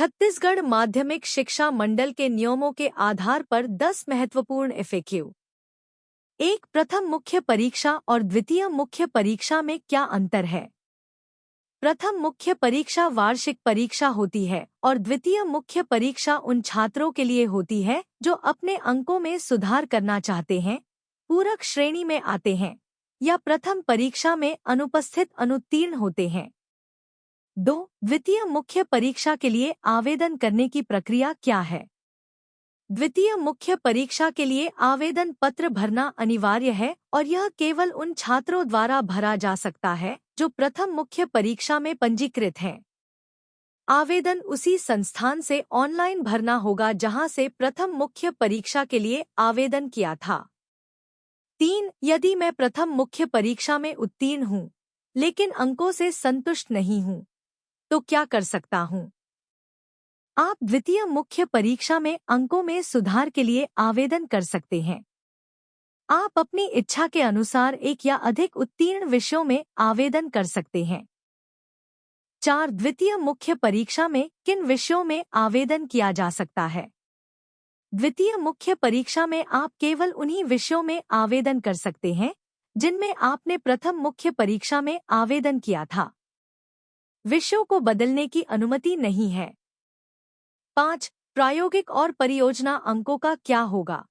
छत्तीसगढ़ माध्यमिक शिक्षा मंडल के नियमों के आधार पर 10 महत्वपूर्ण एफएक्यू। एक, प्रथम मुख्य परीक्षा और द्वितीय मुख्य परीक्षा में क्या अंतर है? प्रथम मुख्य परीक्षा वार्षिक परीक्षा होती है और द्वितीय मुख्य परीक्षा उन छात्रों के लिए होती है जो अपने अंकों में सुधार करना चाहते हैं, पूरक श्रेणी में आते हैं या प्रथम परीक्षा में अनुपस्थित अनुत्तीर्ण होते हैं। 2. द्वितीय मुख्य परीक्षा के लिए आवेदन करने की प्रक्रिया क्या है? द्वितीय मुख्य परीक्षा के लिए आवेदन पत्र भरना अनिवार्य है और यह केवल उन छात्रों द्वारा भरा जा सकता है जो प्रथम मुख्य परीक्षा में पंजीकृत हैं। आवेदन उसी संस्थान से ऑनलाइन भरना होगा जहां से प्रथम मुख्य परीक्षा के लिए आवेदन किया था। 3. यदि मैं प्रथम मुख्य परीक्षा में उत्तीर्ण हूं, लेकिन अंकों से संतुष्ट नहीं हूं, तो क्या कर सकता हूं? आप द्वितीय मुख्य परीक्षा में अंकों में सुधार के लिए आवेदन कर सकते हैं। आप अपनी इच्छा के अनुसार एक या अधिक उत्तीर्ण विषयों में आवेदन कर सकते हैं। 4. द्वितीय मुख्य परीक्षा में किन विषयों में आवेदन किया जा सकता है? द्वितीय मुख्य परीक्षा में आप केवल उन्हीं विषयों में आवेदन कर सकते हैं जिनमें आपने प्रथम मुख्य परीक्षा में आवेदन किया था। विषयों को बदलने की अनुमति नहीं है। 5. प्रायोगिक और परियोजना अंकों का क्या होगा?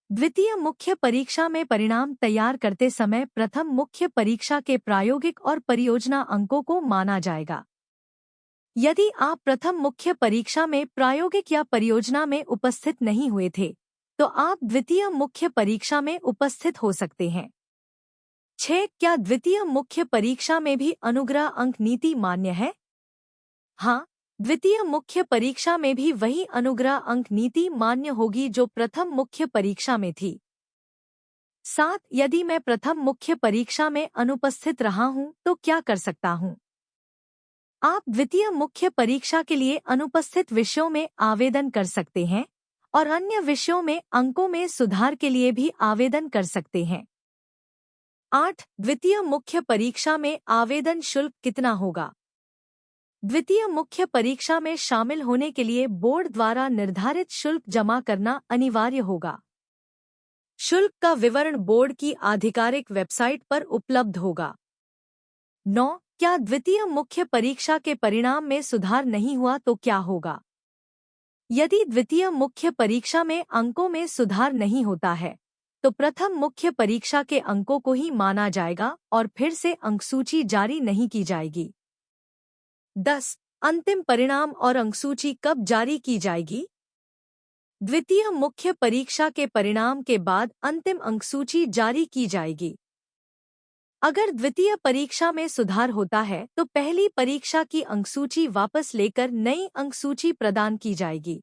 द्वितीय मुख्य परीक्षा में परिणाम तैयार करते समय प्रथम मुख्य परीक्षा के प्रायोगिक और परियोजना अंकों को माना जाएगा। यदि आप प्रथम मुख्य परीक्षा में प्रायोगिक या परियोजना में उपस्थित नहीं हुए थे, तो आप द्वितीय मुख्य परीक्षा में उपस्थित हो सकते हैं। 6. क्या द्वितीय मुख्य परीक्षा में भी अनुग्रह अंक नीति मान्य है? हाँ, द्वितीय मुख्य परीक्षा में भी वही अनुग्रह अंक नीति मान्य होगी जो प्रथम मुख्य परीक्षा में थी। 7. यदि मैं प्रथम मुख्य परीक्षा में अनुपस्थित रहा हूं तो क्या कर सकता हूं? आप द्वितीय मुख्य परीक्षा के लिए अनुपस्थित विषयों में आवेदन कर सकते हैं और अन्य विषयों में अंकों में सुधार के लिए भी आवेदन कर सकते हैं। 8. द्वितीय मुख्य परीक्षा में आवेदन शुल्क कितना होगा? द्वितीय मुख्य परीक्षा में शामिल होने के लिए बोर्ड द्वारा निर्धारित शुल्क जमा करना अनिवार्य होगा। शुल्क का विवरण बोर्ड की आधिकारिक वेबसाइट पर उपलब्ध होगा। 9. क्या द्वितीय मुख्य परीक्षा के परिणाम में सुधार नहीं हुआ तो क्या होगा? यदि द्वितीय मुख्य परीक्षा में अंकों में सुधार नहीं होता है, तो प्रथम मुख्य परीक्षा के अंकों को ही माना जाएगा और फिर से अंकसूची जारी नहीं की जाएगी। 10. अंतिम परिणाम और अंकसूची कब जारी की जाएगी? द्वितीय मुख्य परीक्षा के परिणाम के बाद अंतिम अंकसूची जारी की जाएगी। अगर द्वितीय परीक्षा में सुधार होता है तो पहली परीक्षा की अंकसूची वापस लेकर नई अंकसूची प्रदान की जाएगी।